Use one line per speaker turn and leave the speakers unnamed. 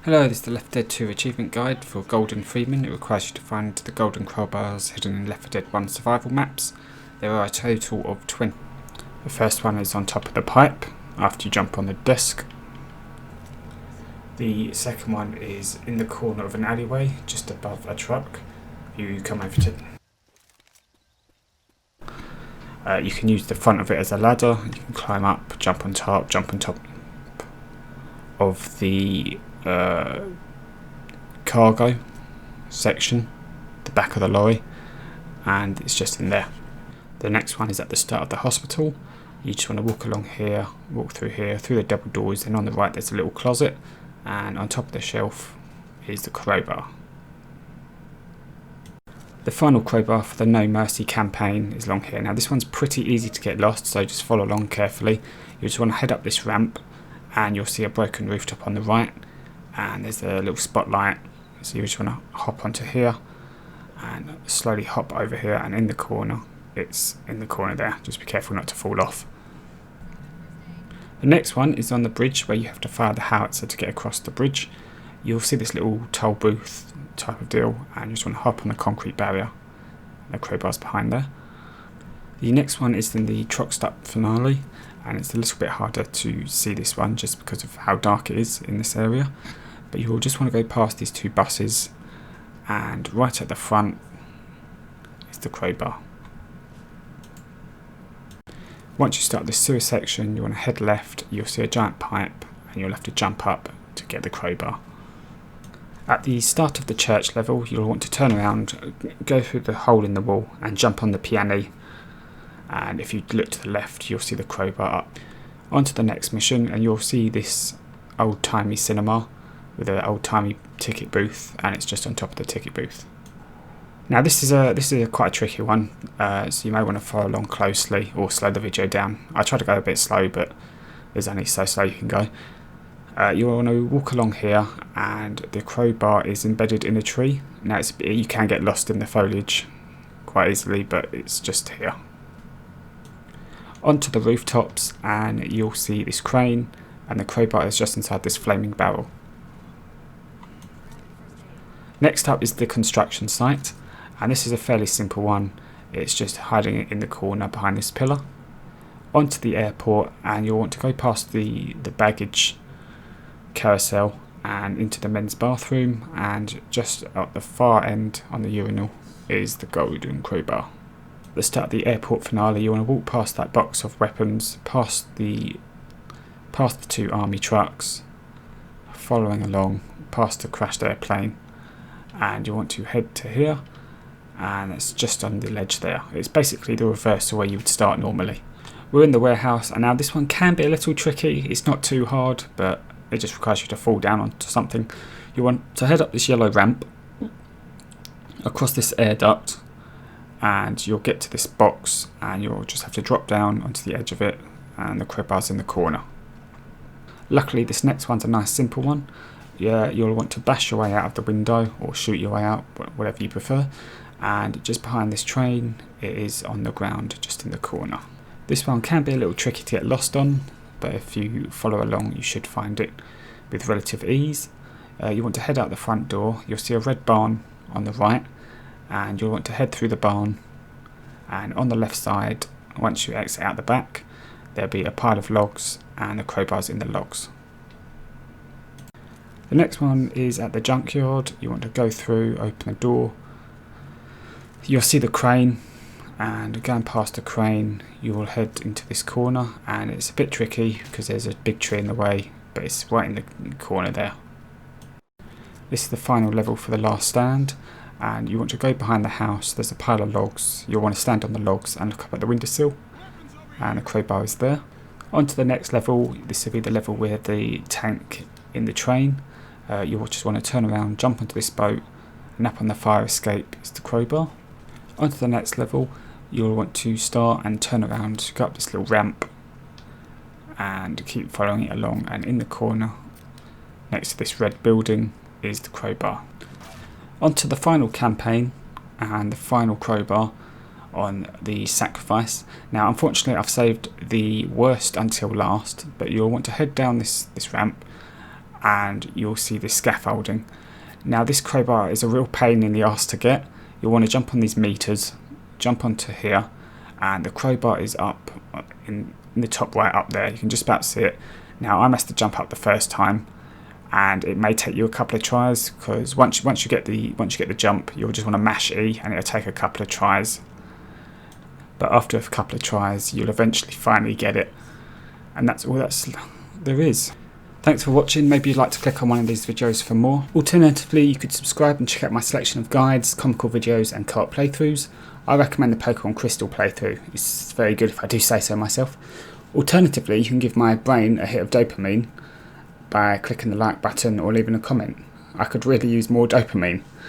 Hello, this is the Left 4 Dead 2 achievement guide for Golden Freeman. It requires you to find the golden crowbars hidden in Left 4 Dead 1 survival maps. There are a total of 20. The first one is on top of the pipe after you jump on the desk. The second one is in the corner of an alleyway just above a truck. You come over to you can use the front of it as a ladder. You can climb up, jump on top of the cargo section, the back of the lorry, and it's just in there. The next one is at the start of the hospital. You just want to walk along here, walk through here, through the double doors, and on the right there's a little closet, and on top of the shelf is the crowbar. The final crowbar for the No Mercy campaign is along here. Now this one's pretty easy to get lost, so just follow along carefully. You just want to head up this ramp and you'll see a broken rooftop on the right, and there's a little spotlight, so you just want to hop onto here and slowly hop over here, and in the corner, it's in the corner there. Just be careful not to fall off. The next one is on the bridge where you have to fire the howitzer to get across the bridge. You'll see this little toll booth type of deal, and you just want to hop on the concrete barrier. The crowbar's behind there. The next one is in the truck stop finale, and it's a little bit harder to see this one just because of how dark it is in this area. But you'll just want to go past these two buses, and right at the front is the crowbar. Once you start this sewer section, you want to head left. You'll see a giant pipe, and you'll have to jump up to get the crowbar. At the start of the church level, you'll want to turn around, go through the hole in the wall, and jump on the piano. And if you look to the left, you'll see the crowbar up. On to the next mission, and you'll see this old-timey cinema with an old-timey ticket booth, and it's just on top of the ticket booth. Now this is quite a tricky one, so you may want to follow along closely or slow the video down. I try to go a bit slow, but there's only so slow you can go. You want to walk along here, and the crowbar is embedded in a tree. Now you can get lost in the foliage quite easily, but it's just here. Onto the rooftops, and you'll see this crane, and the crowbar is just inside this flaming barrel. Next up is the construction site, and this is a fairly simple one. It's just hiding it in the corner behind this pillar. Onto the airport, and you'll want to go past the baggage carousel and into the men's bathroom, and just at the far end on the urinal is the golden crowbar. At the start of the airport finale, you want to walk past that box of weapons, past the two army trucks, following along past the crashed airplane, and you want to head to here, and it's just on the ledge there. It's basically the reverse of where you would start normally. We're in the warehouse, and now this one can be a little tricky. It's not too hard, but it just requires you to fall down onto something. You want to head up this yellow ramp across this air duct, and you'll get to this box, and you'll just have to drop down onto the edge of it, and the crowbar's in the corner. Luckily this next one's a nice simple one. You'll want to bash your way out of the window or shoot your way out, whatever you prefer, and just behind this train it is on the ground just in the corner. This one can be a little tricky to get lost on, but if you follow along you should find it with relative ease. You want to head out the front door. You'll see a red barn on the right, and you'll want to head through the barn, and on the left side, once you exit out the back, there'll be a pile of logs, and the crowbar's in the logs. The next one is at the junkyard. You want to go through, open the door. You'll see the crane, and going past the crane you will head into this corner, and it's a bit tricky because there's a big tree in the way, but it's right in the corner there. This is the final level for the last stand, and you want to go behind the house. There's a pile of logs. You'll want to stand on the logs and look up at the windowsill, and the crowbar is there. On to the next level. This will be the level with the tank in the train. You'll just want to turn around, jump onto this boat, and up on the fire escape is the crowbar. On to the next level, you'll want to start and turn around, go up this little ramp, and keep following it along, and in the corner next to this red building is the crowbar. On to the final campaign and the final crowbar on the sacrifice. Now unfortunately I've saved the worst until last, but you'll want to head down this ramp, and you'll see this scaffolding. Now this crowbar is a real pain in the arse to get. You'll want to jump on these meters, jump onto here, and the crowbar is up in the top right up there. You can just about see it. Now I must have jumped up the first time, and it may take you a couple of tries, because once you get the jump, you'll just want to mash E and it'll take a couple of tries. But after a couple of tries, you'll eventually finally get it, and that's all there is. Thanks for watching. Maybe you'd like to click on one of these videos for more. Alternatively, you could subscribe and check out my selection of guides, comical videos and co-op playthroughs. I recommend the Pokemon Crystal playthrough. It's very good if I do say so myself. Alternatively, you can give my brain a hit of dopamine by clicking the like button or leaving a comment. I could really use more dopamine.